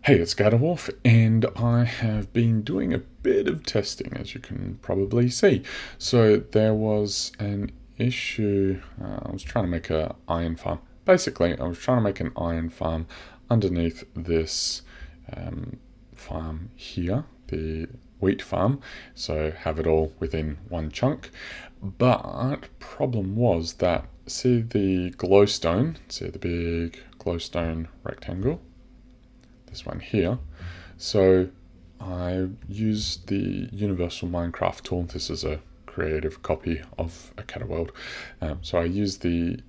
Hey, it's Gadawolf, and I have been doing a bit of testing, as you can probably see. So there was an issue. I was trying to make an iron farm. Basically, I was trying to make an iron farm underneath this farm here, the wheat farm. So have it all within one chunk. But problem was that see the glowstone, see the big glowstone rectangle, this one here. So I used the Universal Minecraft tool. This is a creative copy of a Cat World. So I used the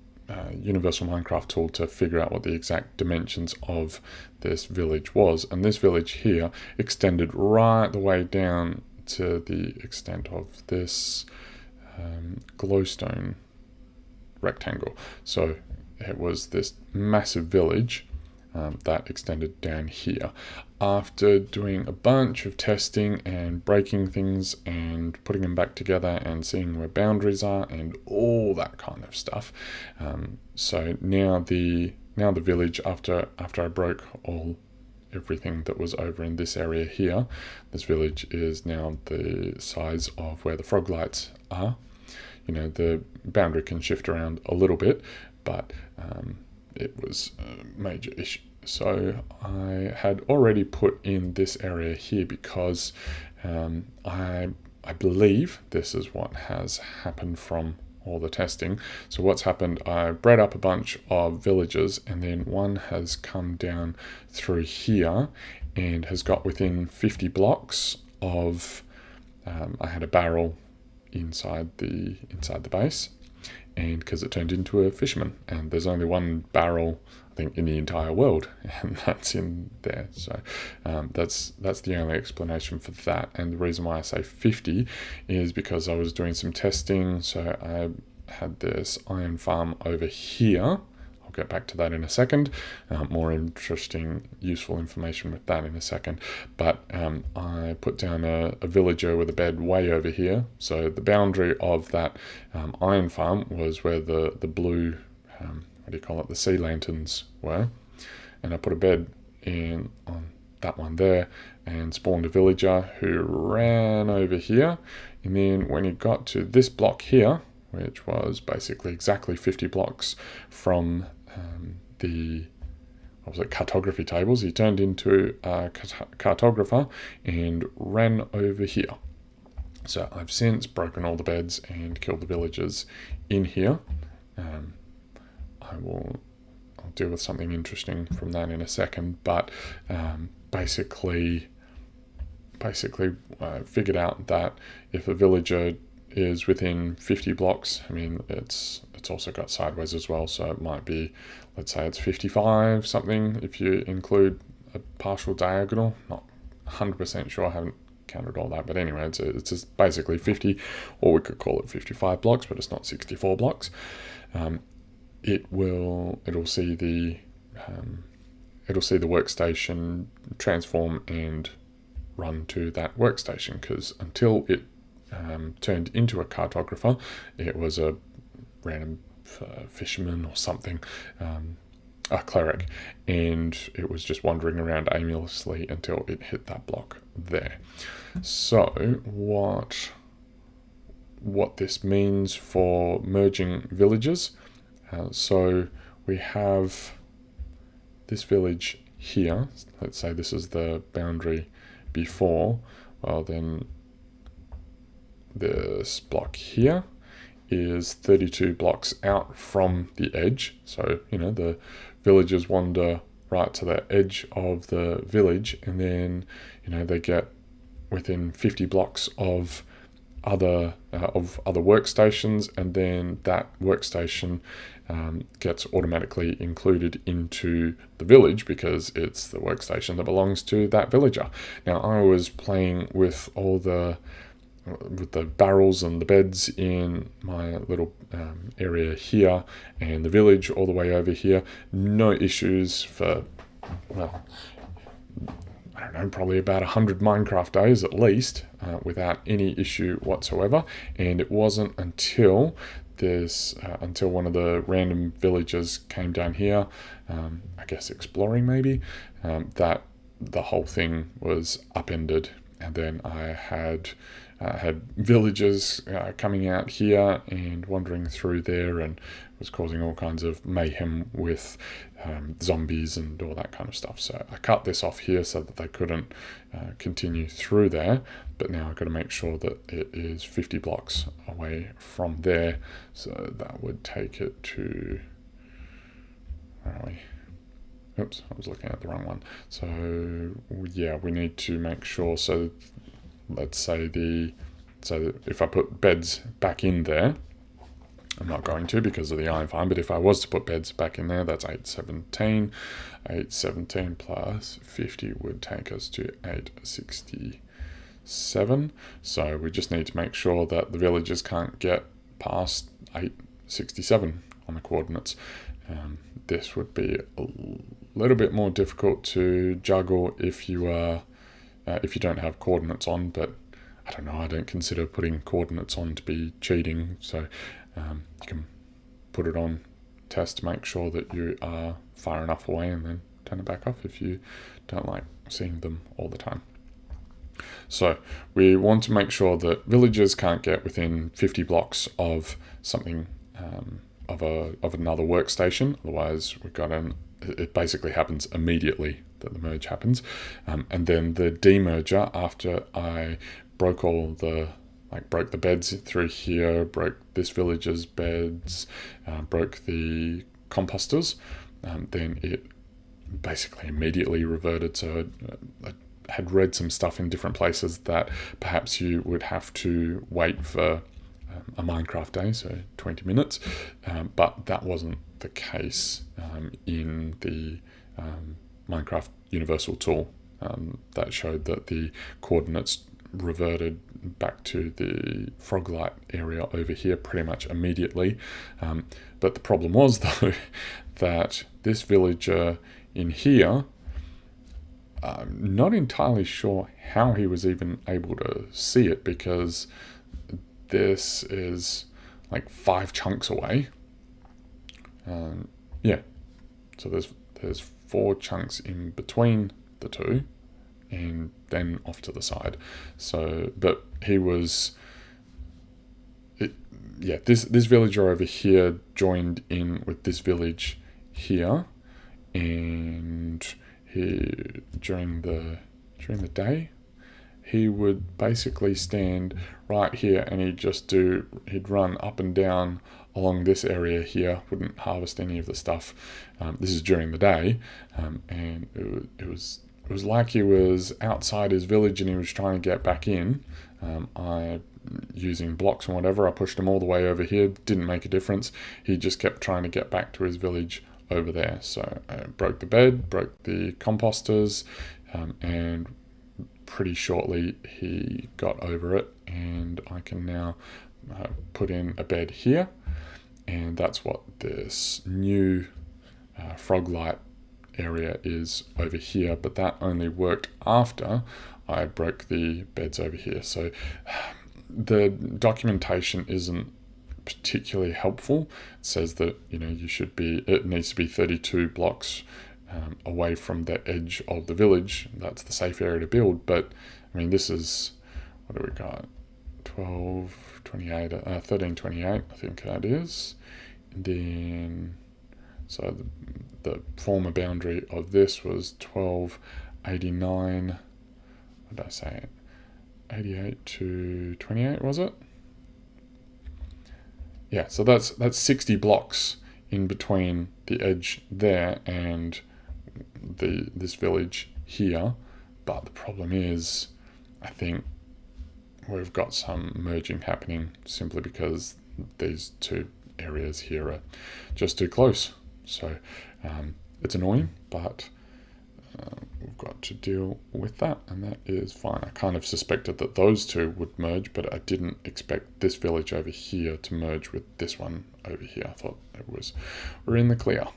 Universal Minecraft tool to figure out what the exact dimensions of this village was. And this village here extended right the way down to the extent of this glowstone rectangle. So it was this massive village that extended down here. After doing a bunch of testing and breaking things and putting them back together and seeing where boundaries are and all that kind of stuff, so now the village, after I broke everything that was over in this area here, this village is now the size of where the frog lights are. You know, the boundary can shift around a little bit, but it was a major issue. So I had already put in this area here because I believe this is what has happened from all the testing. So what's happened, I bred up a bunch of villages, and then one has come down through here and has got within 50 blocks of, I had a barrel inside the base, and because it turned into a fisherman, and there's only one barrel I think in the entire world, and that's in there. So that's the only explanation for that. And the reason why I say 50 is because I was doing some testing. So I had this iron farm over here. I'll get back to that in a second. More interesting, useful information with that in a second. But I put down a villager with a bed way over here. So the boundary of that iron farm was where the blue, what do you call it, the sea lanterns were. And I put a bed in on that one there and spawned a villager who ran over here. And then when he got to this block here, which was basically exactly 50 blocks from the cartography tables, he turned into a cartographer and ran over here. So I've since broken all the beds and killed the villagers in here. I'll deal with something interesting from that in a second, but basically figured out that if a villager is within 50 blocks, I mean, it's also got sideways as well, so it might be, let's say it's 55 something if you include a partial diagonal. Not 100% sure, I haven't counted all that, but anyway, it's just basically 50, or we could call it 55 blocks, but it's not 64 blocks. It'll see the workstation transform and run to that workstation, because until it turned into a cartographer, it was a random fisherman or something, a cleric, and it was just wandering around aimlessly until it hit that block there. So what this means for merging villages, so we have this village here. Let's say this is the boundary before. Well, then this block here is 32 blocks out from the edge. So, you know, the villagers wander right to the edge of the village, and then, you know, they get within 50 blocks of other workstations, and then that workstation gets automatically included into the village because it's the workstation that belongs to that villager. Now, I was playing with the barrels and the beds in my little area here, and the village all the way over here. No issues for, well, I don't know, probably about 100 Minecraft days at least, without any issue whatsoever. And it wasn't until one of the random villagers came down here, I guess exploring maybe, that the whole thing was upended, and then I had villagers coming out here and wandering through there, and was causing all kinds of mayhem with zombies and all that kind of stuff. So I cut this off here so that they couldn't continue through there, but now I've got to make sure that it is 50 blocks away from there, so that would take it to, where are we? Oops, I was looking at the wrong one. So yeah, we need to make sure, so let's say so if I put beds back in there, I'm not going to because of the iron farm, but if I was to put beds back in there, that's 817. 817 plus 50 would take us to 867. So we just need to make sure that the villagers can't get past 867 on the coordinates. This would be a little bit more difficult to juggle if you don't have coordinates on, but I don't know, I don't consider putting coordinates on to be cheating, so you can put it on, test to make sure that you are far enough away, and then turn it back off if you don't like seeing them all the time. So we want to make sure that villagers can't get within 50 blocks of something, of another workstation, otherwise it basically happens immediately that the merge happens. And then the demerger, after I broke broke the beds through here, broke this village's beds, broke the composters, then it basically immediately reverted. So I had read some stuff in different places that perhaps you would have to wait for a Minecraft day, so 20 minutes, but that wasn't the case in the Minecraft Universal tool. That showed that the coordinates reverted back to the Froglight area over here pretty much immediately. But the problem was, though, that this villager in here, I'm not entirely sure how he was even able to see it, because this is like 5 chunks away. Yeah, so there's 4 chunks in between the two, and then off to the side. So, but he was, this villager over here joined in with this village here, and during the day, he would basically stand right here, and he'd run up and down along this area here, wouldn't harvest any of the stuff. This is during the day, and it was like he was outside his village and he was trying to get back in. Using blocks and whatever, I pushed him all the way over here, didn't make a difference. He just kept trying to get back to his village over there. So I broke the bed, broke the composters, and pretty shortly he got over it, and I can now put in a bed here, and that's what this new Froglight area is over here, but that only worked after I broke the beds over here. So the documentation isn't particularly helpful. It says that it needs to be 32 blocks away from the edge of the village. That's the safe area to build, but I mean, this is, what do we got, 1328 I think that is. And then so the former boundary of this was 1289, what did I say, 88 to 28, was it? Yeah, so that's 60 blocks in between the edge there and this village here. But the problem is, I think we've got some merging happening simply because these two areas here are just too close. So it's annoying, but we've got to deal with that, and that is fine. I kind of suspected that those two would merge, but I didn't expect this village over here to merge with this one over here. I thought we're in the clear.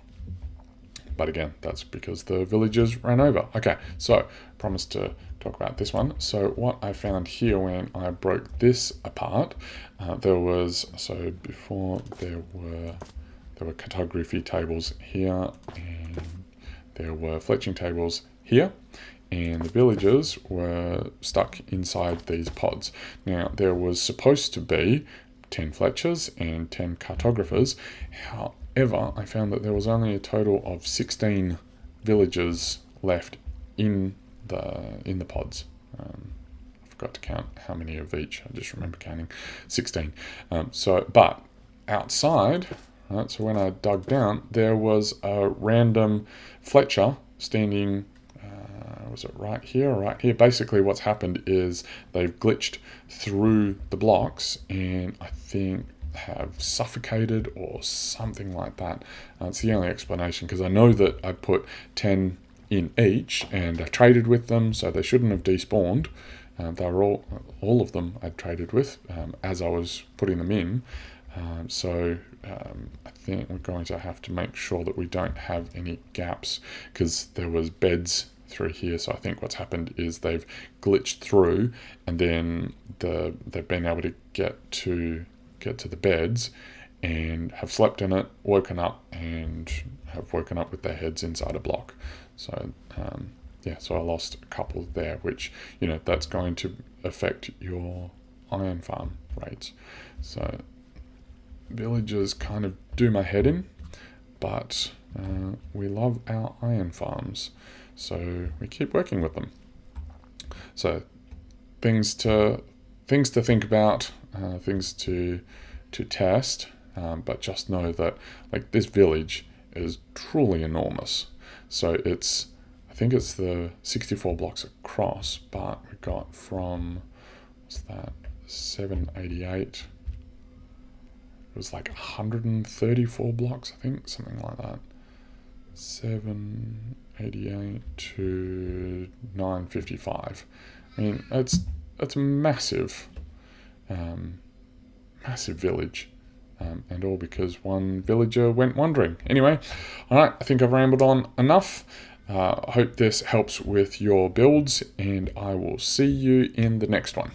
But again, that's because the villagers ran over. Okay, so promised to talk about this one. So what I found here when I broke this apart, before there were cartography tables here, and there were fletching tables here, and the villagers were stuck inside these pods. Now, there was supposed to be 10 Fletchers and 10 cartographers. However, I found that there was only a total of 16 villagers left in the pods. I forgot to count how many of each. I just remember counting 16. But outside, right, so when I dug down, there was a random Fletcher standing. Was it right here or right here? Basically, what's happened is they've glitched through the blocks and I think have suffocated or something like that. It's the only explanation, because I know that I put 10 in each and I traded with them, so they shouldn't have despawned. They were all of them I'd traded with as I was putting them in. I think we're going to have to make sure that we don't have any gaps, because there was beds through here. So I think what's happened is they've glitched through, and then they've been able to get to the beds and have slept in it, woken up, and have woken up with their heads inside a block. So so I lost a couple there, which, that's going to affect your iron farm rates. So villagers kind of do my head in, but we love our iron farms, so we keep working with them. So things to think about, things to test, but just know that this village is truly enormous. So I think it's the 64 blocks across, but we got from, what's that, 788. It was 134 blocks, I think, something like that. 788 to 955. I mean, it's a massive village, and all because one villager went wandering. Anyway, all right, I think I've rambled on enough. I hope this helps with your builds, and I will see you in the next one.